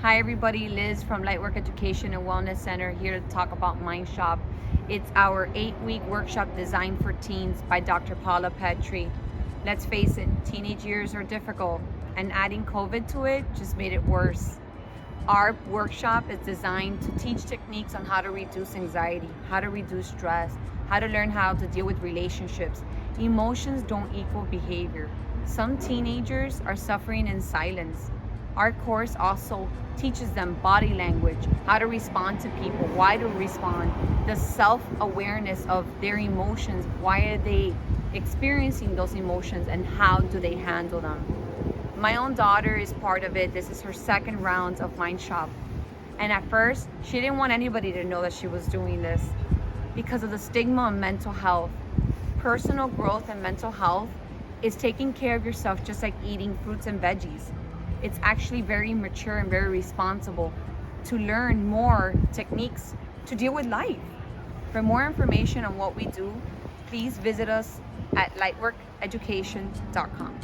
Hi everybody, Liz from Lightwork Education and Wellness Center here to talk about MINDshop. It's our 8-week workshop designed for teens by Dr. Paula Petrie. Let's face it, teenage years are difficult and adding COVID to it just made it worse. Our workshop is designed to teach techniques on how to reduce anxiety, how to reduce stress, how to learn how to deal with relationships. Emotions don't equal behavior. Some teenagers are suffering in silence. Our course also teaches them body language, how to respond to people, why to respond, the self-awareness of their emotions, why are they experiencing those emotions, and how do they handle them. My own daughter is part of it. This is her second round of MINDshop. And at first, she didn't want anybody to know that she was doing this because of the stigma of mental health. Personal growth and mental health is taking care of yourself just like eating fruits and veggies. It's actually very mature and very responsible to learn more techniques to deal with life. For more information on what we do, please visit us at lightworkeducation.com.